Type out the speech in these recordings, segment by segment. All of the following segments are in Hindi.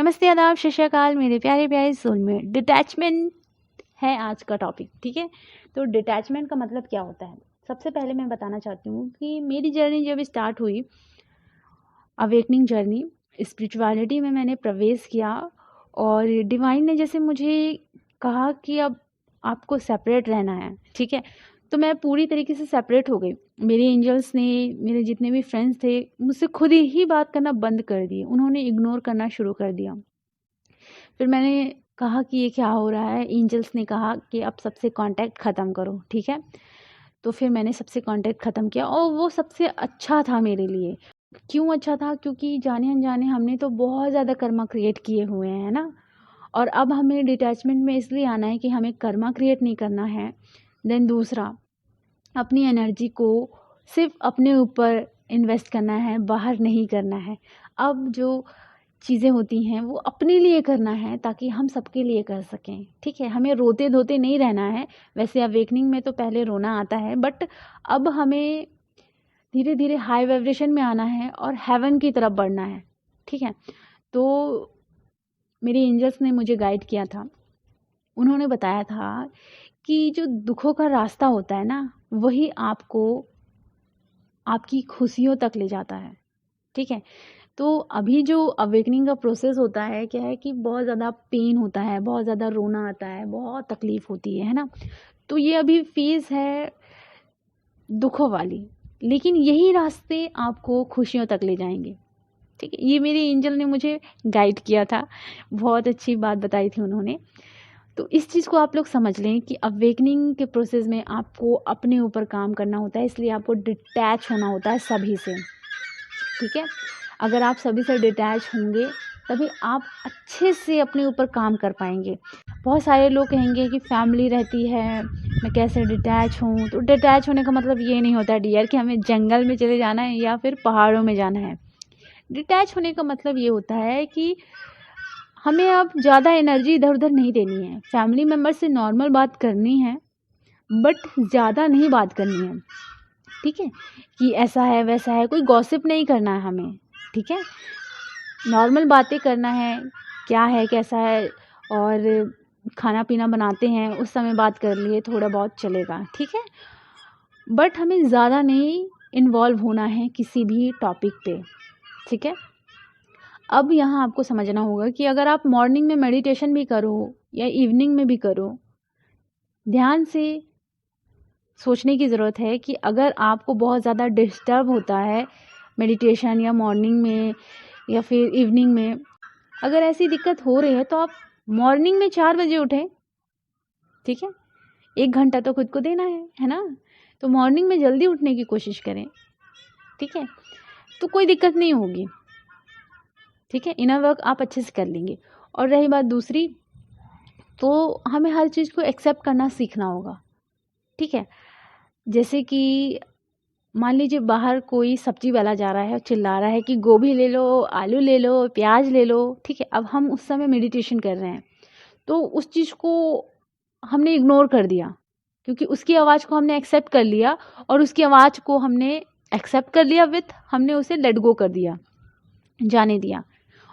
नमस्ते, आदाब, सत श्री अकाल मेरे प्यारे प्यारे सोलमेट। डिटैचमेंट है आज का टॉपिक, ठीक है। तो डिटैचमेंट का मतलब क्या होता है, सबसे पहले मैं बताना चाहती हूँ कि मेरी जर्नी जब स्टार्ट हुई, अवेकनिंग जर्नी, स्पिरिचुअलिटी में मैंने प्रवेश किया और डिवाइन ने जैसे मुझे कहा कि अब आपको सेपरेट रहना है, ठीक है। तो मैं पूरी तरीके से सेपरेट हो गई। मेरे एंजल्स ने, मेरे जितने भी फ्रेंड्स थे, मुझसे खुद ही बात करना बंद कर दिए। उन्होंने इग्नोर करना शुरू कर दिया। फिर मैंने कहा कि ये क्या हो रहा है। एंजल्स ने कहा कि अब सबसे कांटेक्ट ख़त्म करो, ठीक है। तो फिर मैंने सबसे कांटेक्ट ख़त्म किया और वो सबसे अच्छा था मेरे लिए। क्यों अच्छा था? क्योंकि जाने अनजाने हमने तो बहुत ज़्यादा कर्मा क्रिएट किए हुए हैं ना। और अब हमें डिटैचमेंट में इसलिए आना है कि हमें कर्मा क्रिएट नहीं करना है। देन दूसरा, अपनी एनर्जी को सिर्फ अपने ऊपर इन्वेस्ट करना है, बाहर नहीं करना है। अब जो चीज़ें होती हैं वो अपने लिए करना है ताकि हम सबके लिए कर सकें, ठीक है। हमें रोते धोते नहीं रहना है। वैसे अवेकनिंग में तो पहले रोना आता है, बट अब हमें धीरे धीरे हाई वाइब्रेशन में आना है और हेवन की तरफ बढ़ना है, ठीक है। तो मेरे एंजल्स ने मुझे गाइड किया था। उन्होंने बताया था कि जो दुखों का रास्ता होता है ना, वही आपको आपकी खुशियों तक ले जाता है, ठीक है। तो अभी जो अवेकनिंग का प्रोसेस होता है, क्या है कि बहुत ज़्यादा पेन होता है, बहुत ज़्यादा रोना आता है, बहुत तकलीफ़ होती है ना। तो ये अभी फेज़ है दुखों वाली, लेकिन यही रास्ते आपको खुशियों तक ले जाएंगे, ठीक है। ये मेरे एंजल ने मुझे गाइड किया था, बहुत अच्छी बात बताई थी उन्होंने। तो इस चीज़ को आप लोग समझ लें कि अवेकनिंग के प्रोसेस में आपको अपने ऊपर काम करना होता है, इसलिए आपको डिटैच होना होता है सभी से, ठीक है। अगर आप सभी से डिटैच होंगे तभी आप अच्छे से अपने ऊपर काम कर पाएंगे। बहुत सारे लोग कहेंगे कि फैमिली रहती है, मैं कैसे डिटैच हूँ। तो डिटैच होने का मतलब ये नहीं होता डियर कि हमें जंगल में चले जाना है या फिर पहाड़ों में जाना है। डिटैच होने का मतलब ये होता है कि हमें अब ज़्यादा एनर्जी इधर उधर नहीं देनी है। फैमिली मेम्बर से नॉर्मल बात करनी है, बट ज़्यादा नहीं बात करनी है, ठीक है। कि ऐसा है वैसा है, कोई गॉसिप नहीं करना है हमें, ठीक है। नॉर्मल बातें करना है, क्या है कैसा है, और खाना पीना बनाते हैं उस समय बात कर लिए, थोड़ा बहुत चलेगा, ठीक है। बट हमें ज़्यादा नहीं इन्वॉल्व होना है किसी भी टॉपिक पे, ठीक है। अब यहाँ आपको समझना होगा कि अगर आप मॉर्निंग में मेडिटेशन भी करो या इवनिंग में भी करो, ध्यान से सोचने की ज़रूरत है कि अगर आपको बहुत ज़्यादा डिस्टर्ब होता है मेडिटेशन या मॉर्निंग में या फिर इवनिंग में, अगर ऐसी दिक्कत हो रही है तो आप मॉर्निंग में 4 बजे उठें, ठीक है। 1 घंटा तो खुद को देना है ना। तो मॉर्निंग में जल्दी उठने की कोशिश करें, ठीक है। तो कोई दिक्कत नहीं होगी, ठीक है। इनर वर्क आप अच्छे से कर लेंगे। और रही बात दूसरी, तो हमें हर चीज़ को एक्सेप्ट करना सीखना होगा, ठीक है। जैसे कि मान लीजिए बाहर कोई सब्जी वाला जा रहा है और चिल्ला रहा है कि गोभी ले लो, आलू ले लो, प्याज ले लो, ठीक है। अब हम उस समय मेडिटेशन कर रहे हैं, तो उस चीज़ को हमने इग्नोर कर दिया, क्योंकि उसकी आवाज़ को हमने एक्सेप्ट कर लिया और उसकी आवाज़ को हमने एक्सेप्ट कर लिया विथ हमने उसे लेट गो कर दिया, जाने दिया,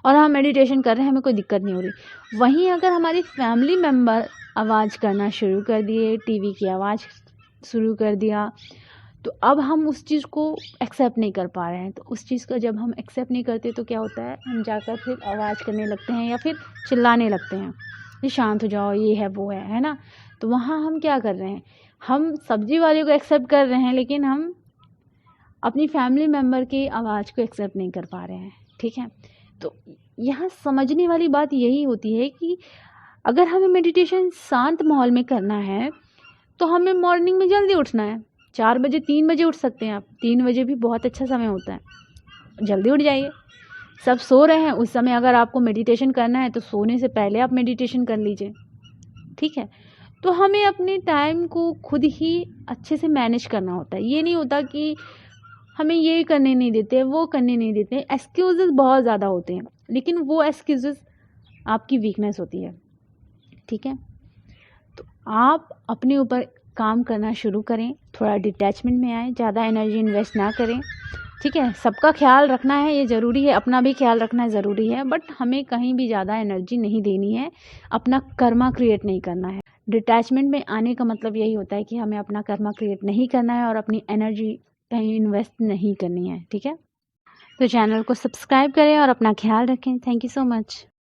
और हम मेडिटेशन कर रहे हैं, हमें कोई दिक्कत नहीं हो रही। वहीं अगर हमारी फैमिली मेम्बर आवाज़ करना शुरू कर दिए, टीवी की आवाज़ शुरू कर दिया, तो अब हम उस चीज़ को एक्सेप्ट नहीं कर पा रहे हैं। तो उस चीज़ को जब हम एक्सेप्ट नहीं करते तो क्या होता है, हम जाकर फिर आवाज़ करने लगते हैं या फिर चिल्लाने लगते हैं कि शांत हो जाओ, ये है वो है ना। तो वहाँ हम क्या कर रहे हैं, हम सब्जी वाले को एक्सेप्ट कर रहे हैं, लेकिन हम अपनी फैमिली मेम्बर की आवाज़ को एक्सेप्ट नहीं कर पा रहे हैं, ठीक है। तो यहाँ समझने वाली बात यही होती है कि अगर हमें मेडिटेशन शांत माहौल में करना है तो हमें मॉर्निंग में जल्दी उठना है। 4 बजे, 3 बजे उठ सकते हैं आप। 3 बजे भी बहुत अच्छा समय होता है, जल्दी उठ जाइए। सब सो रहे हैं उस समय अगर आपको मेडिटेशन करना है तो सोने से पहले आप मेडिटेशन कर लीजिए, ठीक है। तो हमें अपने टाइम को खुद ही अच्छे से मैनेज करना होता है। ये नहीं होता कि हमें ये करने नहीं देते, वो करने नहीं देते। एक्सक्यूज़ेस बहुत ज़्यादा होते हैं, लेकिन वो एक्सक्यूज़ेस आपकी वीकनेस होती है, ठीक है। तो आप अपने ऊपर काम करना शुरू करें, थोड़ा डिटैचमेंट में आएँ, ज़्यादा एनर्जी इन्वेस्ट ना करें, ठीक है, सबका ख्याल रखना है ये ज़रूरी है, अपना भी ख्याल रखना ज़रूरी है, बट हमें कहीं भी ज़्यादा एनर्जी नहीं देनी है, अपना कर्मा क्रिएट नहीं करना है। डिटैचमेंट में आने का मतलब यही होता है कि हमें अपना कर्मा क्रिएट नहीं करना है और अपनी एनर्जी कहीं इन्वेस्ट नहीं करनी है। ठीक है, तो चैनल को सब्सक्राइब करें और अपना ख्याल रखें। Thank you so much.